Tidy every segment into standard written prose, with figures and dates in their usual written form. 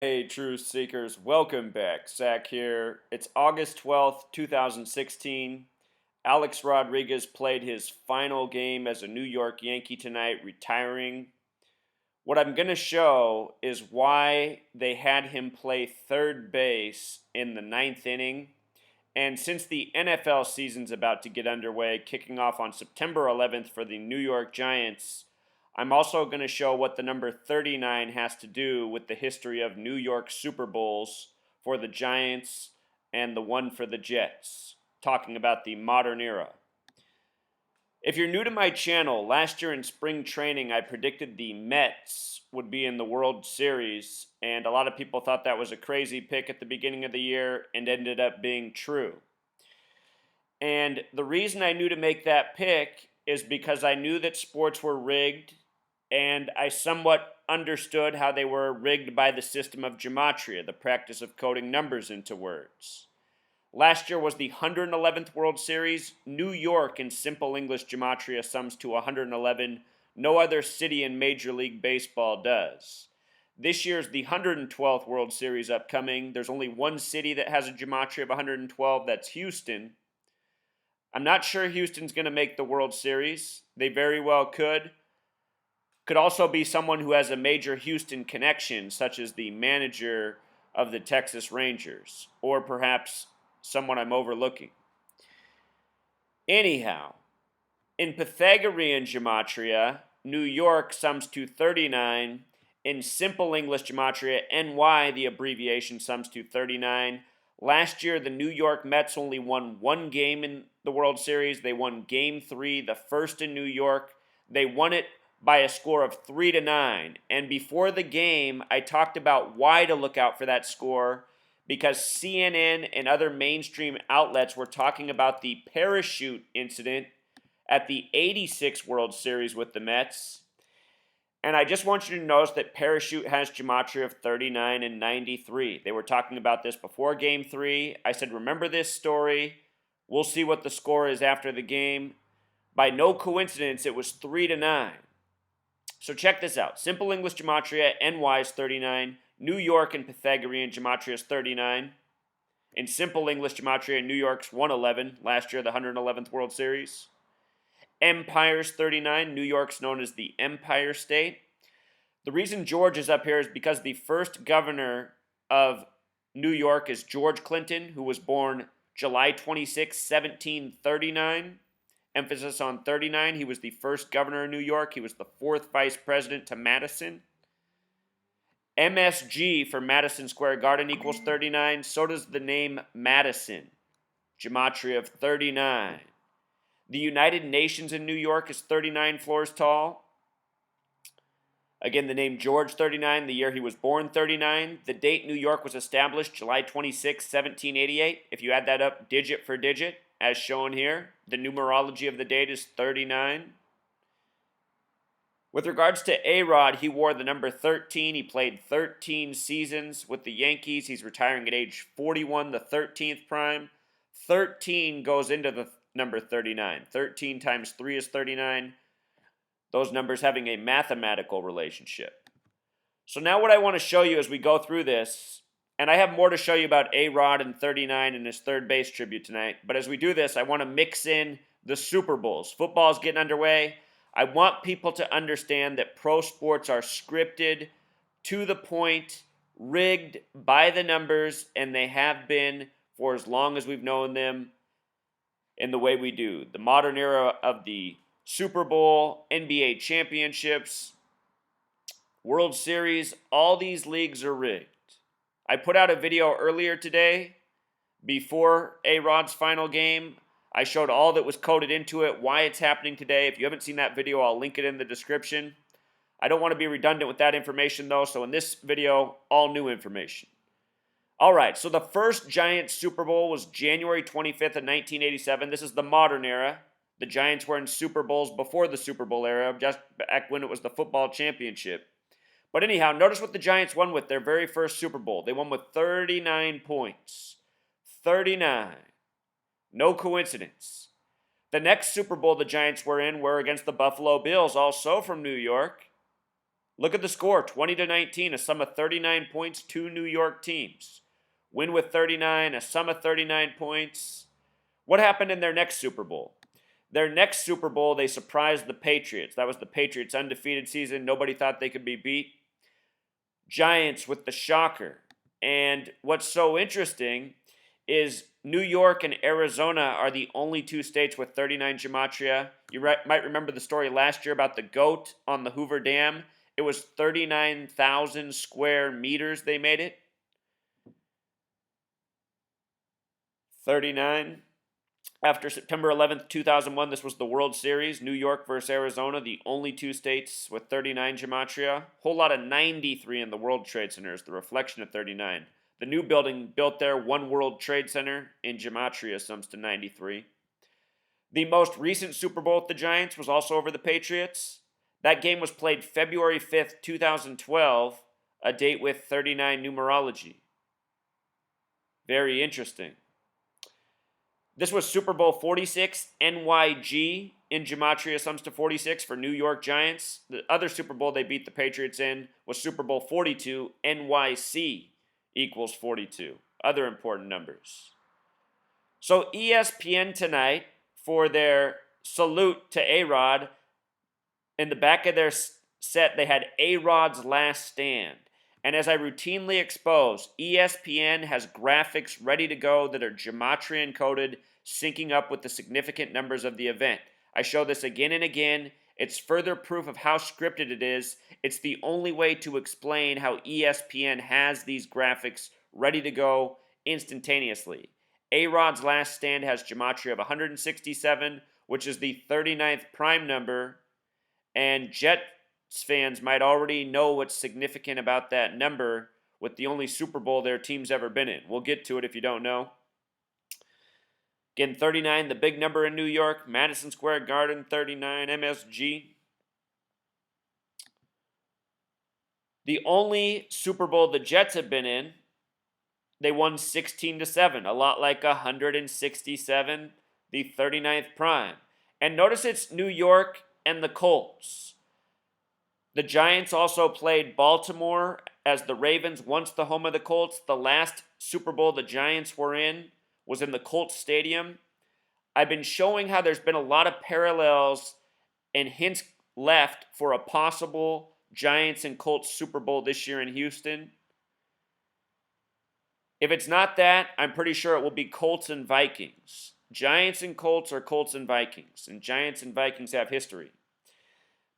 Hey, truth seekers, welcome back. Zach here. It's August 12th, 2016. Alex Rodriguez played his final game as a New York Yankee tonight, retiring. What I'm going to show is why they had him play third base in the 9th inning. And since the NFL season's about to get underway, kicking off on September 11th for the New York Giants, I'm also going to show what the number 39 has to do with the history of New York Super Bowls for the Giants and the one for the Jets, talking about the modern era. If you're new to my channel, last year in spring training, I predicted the Mets would be in the World Series, and a lot of people thought that was a crazy pick at the beginning of the year and ended up being true. And the reason I knew to make that pick is because I knew that sports were rigged, and I somewhat understood how they were rigged by the system of gematria, the practice of coding numbers into words. Last year was the 111th World Series. New York in simple English gematria sums to 111. No other city in Major League Baseball does. This year's the 112th World Series upcoming. There's only one city that has a gematria of 112, that's Houston. I'm not sure Houston's going to make the World Series. They very well could. Could also be someone who has a major Houston connection, such as the manager of the Texas Rangers, or perhaps someone I'm overlooking. Anyhow, in Pythagorean gematria, New York sums to 39. In simple English gematria, NY, the abbreviation, sums to 39. Last year, the New York Mets only won one game in the World Series. They won Game 3, the first in New York. They won it by a score of 3-9. And before the game, I talked about why to look out for that score, because CNN and other mainstream outlets were talking about the parachute incident at the 86 World Series with the Mets. And I just want you to notice that parachute has gematria of 39 and 93. They were talking about this before Game 3. I said, remember this story. We'll see what the score is after the game. By no coincidence, it was 3-9. So check this out. Simple English gematria, NY is 39. New York and Pythagorean gematria is 39. In simple English gematria, New York's 111. Last year, the 111th World Series. Empire's 39. New York's known as the Empire State. The reason George is up here is because the first governor of New York is George Clinton, who was born July 26, 1739. Emphasis on 39. He was the first governor of New York. He was the fourth vice president to Madison. MSG for Madison Square Garden equals 39. So does the name Madison. Gematria of 39. The United Nations in New York is 39 floors tall. Again, the name George 39, the year he was born 39. The date New York was established, July 26, 1788. If you add that up digit for digit, as shown here, the numerology of the date is 39. With regards to A-Rod, he wore the number 13. He played 13 seasons with the Yankees. He's retiring at age 41, the 13th prime. 13 goes into the number 39. 13 times 3 is 39. Those numbers having a mathematical relationship. So now what I want to show you as we go through this, and I have more to show you about A-Rod and 39 in his third base tribute tonight, but as we do this, I want to mix in the Super Bowls. Football's getting underway. I want people to understand that pro sports are scripted, to the point, rigged by the numbers, and they have been for as long as we've known them in the way we do. The modern era of the Super Bowl, NBA championships, World Series, all these leagues are rigged. I put out a video earlier today before A-Rod's final game. I showed all that was coded into it, why it's happening today. If you haven't seen that video, I'll link it in the description. I don't want to be redundant with that information, though, so in this video, all new information. All right, so the first Giants Super Bowl was January 25th of 1987. This is the modern era. The Giants were in Super Bowls before the Super Bowl era, just back when it was the football championship. But anyhow, notice what the Giants won with their very first Super Bowl. They won with 39 points. 39. No coincidence. The next Super Bowl the Giants were in were against the Buffalo Bills, also from New York. Look at the score, 20-19, a sum of 39 points, two New York teams. Win with 39, a sum of 39 points. What happened in their next Super Bowl? Their next Super Bowl, they surprised the Patriots. That was the Patriots' undefeated season. Nobody thought they could be beat. Giants with the shocker. And what's so interesting is New York and Arizona are the only two states with 39 gematria. You might remember the story last year about the goat on the Hoover Dam. It was 39,000 square meters they made it. 39. After September 11th, 2001, this was the World Series, New York versus Arizona, the only two states with 39 gematria. Whole lot of 93 in the World Trade Center is the reflection of 39. The new building built there, One World Trade Center, in gematria sums to 93. The most recent Super Bowl with the Giants was also over the Patriots. That game was played February 5th, 2012, a date with 39 numerology. Very interesting. This was Super Bowl 46, NYG in gematria sums to 46 for New York Giants. The other Super Bowl they beat the Patriots in was Super Bowl 42, NYC equals 42. Other important numbers. So ESPN tonight, for their salute to A-Rod, in the back of their set they had A-Rod's Last Stand. And as I routinely expose, ESPN has graphics ready to go that are gematria encoded, syncing up with the significant numbers of the event. I show this again and again. It's further proof of how scripted it is. It's the only way to explain how ESPN has these graphics ready to go instantaneously. A-Rod's Last Stand has gematria of 167, which is the 39th prime number, and Jets fans might already know what's significant about that number with the only Super Bowl their team's ever been in. We'll get to it if you don't know. Again, 39, the big number in New York, Madison Square Garden, 39, MSG. The only Super Bowl the Jets have been in, they won 16-7, a lot like 167, the 39th prime. And notice it's New York and the Colts. The Giants also played Baltimore as the Ravens, once the home of the Colts. The last Super Bowl the Giants were in was in the Colts Stadium. I've been showing how there's been a lot of parallels and hints left for a possible Giants and Colts Super Bowl this year in Houston. If it's not that, I'm pretty sure it will be Colts and Vikings. Giants and Colts are Colts and Vikings, and Giants and Vikings have history.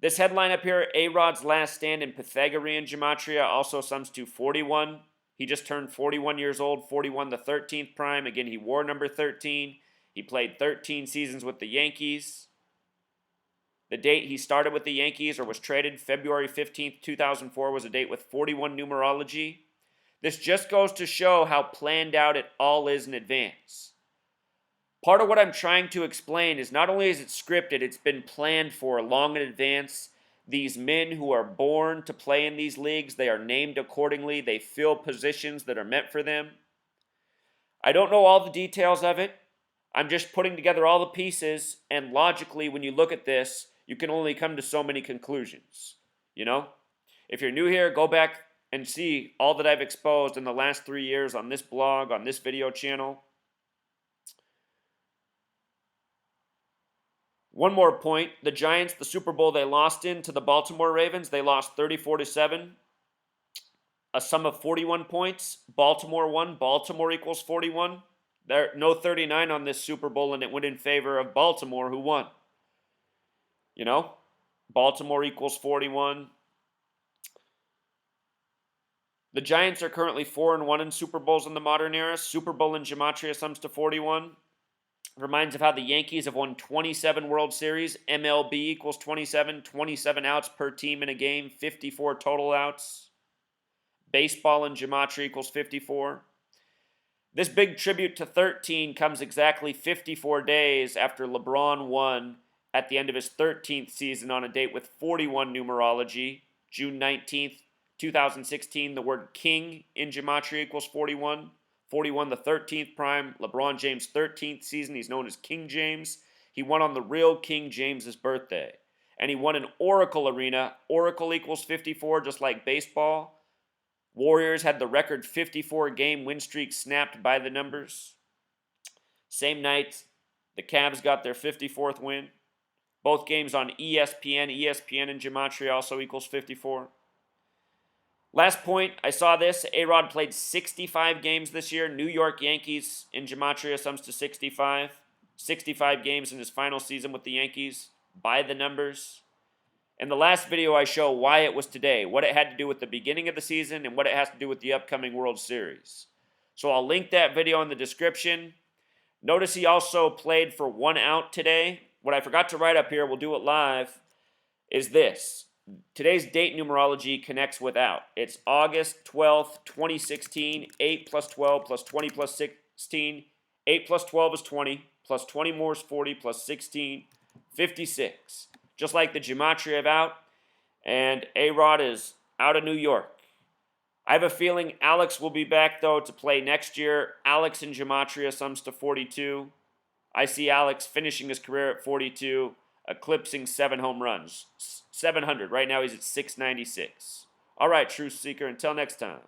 This headline up here, A-Rod's Last Stand in Pythagorean gematria, also sums to 41. He just turned 41 years old, 41 the 13th prime. Again, he wore number 13. He played 13 seasons with the Yankees. The date he started with the Yankees or was traded, February 15th, 2004, was a date with 41 numerology. This just goes to show how planned out it all is in advance. Part of what I'm trying to explain is not only is it scripted, it's been planned for long in advance. These men who are born to play in these leagues, they are named accordingly. They fill positions that are meant for them. I don't know all the details of it. I'm just putting together all the pieces, and logically, when you look at this, you can only come to so many conclusions. You know? If you're new here, go back and see all that I've exposed in the last 3 years on this blog, on this video channel. One more point, the Giants, the Super Bowl they lost in to the Baltimore Ravens, they lost 34-7, a sum of 41 points. Baltimore won. Baltimore equals 41. There no 39 on this Super Bowl, and it went in favor of Baltimore, who won. You know, Baltimore equals 41. The Giants are currently 4-1 in Super Bowls in the modern era. Super Bowl in gematria sums to 41. Reminds of how the Yankees have won 27 World Series. MLB equals 27. 27 outs per team in a game. 54 total outs. Baseball in gematria equals 54. This big tribute to 13 comes exactly 54 days after LeBron won at the end of his 13th season on a date with 41 numerology. June 19th, 2016, the word king in gematria equals 41. 41, the 13th prime, LeBron James' 13th season. He's known as King James. He won on the real King James's birthday. and he won an Oracle Arena. Oracle equals 54, just like baseball. Warriors had the record 54-game win streak snapped by the numbers. Same night, the Cavs got their 54th win. Both games on ESPN. ESPN in Gematria also equals 54. Last point, I saw this. A-Rod played 65 games this year. New York Yankees in Gematria sums to 65. 65 games in his final season with the Yankees by the numbers. In the last video, I show why it was today, what it had to do with the beginning of the season, and what it has to do with the upcoming World Series. So I'll link that video in the description. Notice he also played for 1 out today. What I forgot to write up here, we'll do it live, is this. Today's date numerology connects with out. It's August 12th, 2016, 8 plus 12 plus 20 plus 16. 8 plus 12 is 20, plus 20 more is 40, plus 16, 56. Just like the Gematria of out, and A-Rod is out of New York. I have a feeling Alex will be back, though, to play next year. Alex in Gematria sums to 42. I see Alex finishing his career at 42, eclipsing 7 home runs. 700. Right now he's at 696. All right, Truth Seeker, until next time.